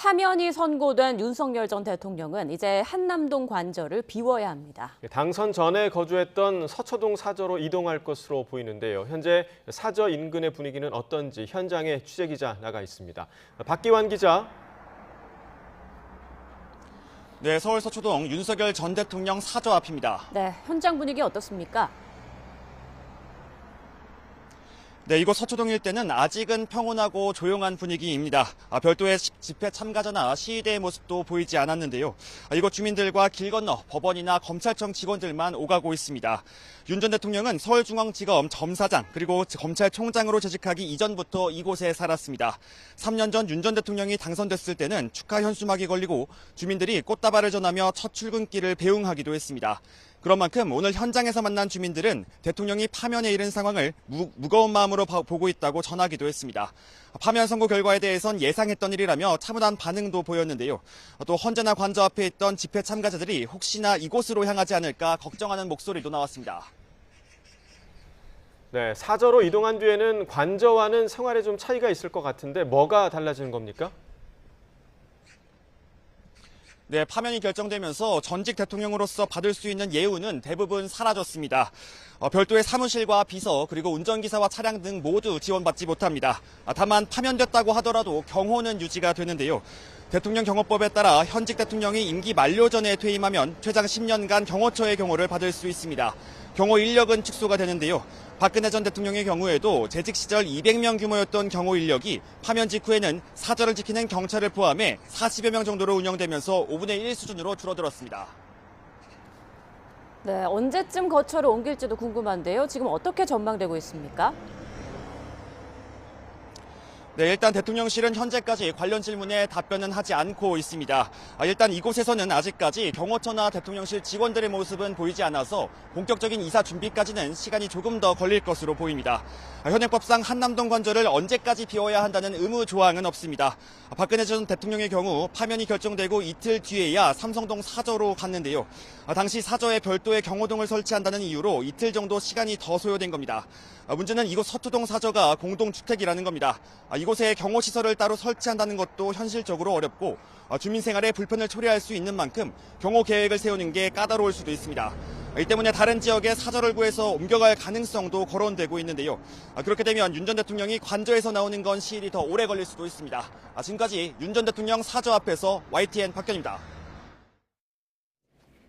파면이 선고된 윤석열 전 대통령은 이제 한남동 관저를 비워야 합니다. 당선 전에 거주했던 서초동 사저로 이동할 것으로 보이는데요. 현재 사저 인근의 분위기는 어떤지 현장에 취재기자 나가 있습니다. 박기환 기자. 네, 서울 서초동 윤석열 전 대통령 사저 앞입니다. 네, 현장 분위기 어떻습니까? 네, 이곳 서초동 일대는 아직은 평온하고 조용한 분위기입니다. 별도의 집회 참가자나 시위대의 모습도 보이지 않았는데요. 이곳 주민들과 길 건너 법원이나 검찰청 직원들만 오가고 있습니다. 윤 전 대통령은 서울중앙지검 점사장 그리고 검찰총장으로 재직하기 이전부터 이곳에 살았습니다. 3년 전 윤 전 대통령이 당선됐을 때는 축하 현수막이 걸리고 주민들이 꽃다발을 전하며 첫 출근길을 배웅하기도 했습니다. 그런 만큼 오늘 현장에서 만난 주민들은 대통령이 파면에 이른 상황을 무거운 마음으로 보고 있다고 전하기도 했습니다. 파면 선고 결과에 대해선 예상했던 일이라며 차분한 반응도 보였는데요. 또 헌재나 관저 앞에 있던 집회 참가자들이 혹시나 이곳으로 향하지 않을까 걱정하는 목소리도 나왔습니다. 네, 사저로 이동한 뒤에는 관저와는 생활에 좀 차이가 있을 것 같은데 뭐가 달라지는 겁니까? 네, 파면이 결정되면서 전직 대통령으로서 받을 수 있는 예우는 대부분 사라졌습니다. 별도의 사무실과 비서 그리고 운전기사와 차량 등 모두 지원받지 못합니다. 다만 파면됐다고 하더라도 경호는 유지가 되는데요. 대통령 경호법에 따라 현직 대통령이 임기 만료 전에 퇴임하면 최장 10년간 경호처의 경호를 받을 수 있습니다. 경호 인력은 축소가 되는데요. 박근혜 전 대통령의 경우에도 재직 시절 200명 규모였던 경호 인력이 파면 직후에는 사저를 지키는 경찰을 포함해 40여 명 정도로 운영되면서 5분의 1 수준으로 줄어들었습니다. 네, 언제쯤 거처를 옮길지도 궁금한데요. 지금 어떻게 전망되고 있습니까? 네, 일단 대통령실은 현재까지 관련 질문에 답변은 하지 않고 있습니다. 일단 이곳에서는 아직까지 경호처나 대통령실 직원들의 모습은 보이지 않아서 본격적인 이사 준비까지는 시간이 조금 더 걸릴 것으로 보입니다. 현행법상 한남동 관저를 언제까지 비워야 한다는 의무 조항은 없습니다. 박근혜 전 대통령의 경우 파면이 결정되고 이틀 뒤에야 삼성동 사저로 갔는데요. 당시 사저에 별도의 경호동을 설치한다는 이유로 이틀 정도 시간이 더 소요된 겁니다. 문제는 이곳 서초동 사저가 공동주택이라는 겁니다. 이곳에 경호시설을 따로 설치한다는 것도 현실적으로 어렵고 주민 생활에 불편을 초래할 수 있는 만큼 경호 계획을 세우는 게 까다로울 수도 있습니다. 이 때문에 다른 지역에 사저를 구해서 옮겨갈 가능성도 거론되고 있는데요. 그렇게 되면 윤 전 대통령이 관저에서 나오는 건 시일이 더 오래 걸릴 수도 있습니다. 지금까지 윤 전 대통령 사저 앞에서 YTN 박견입니다.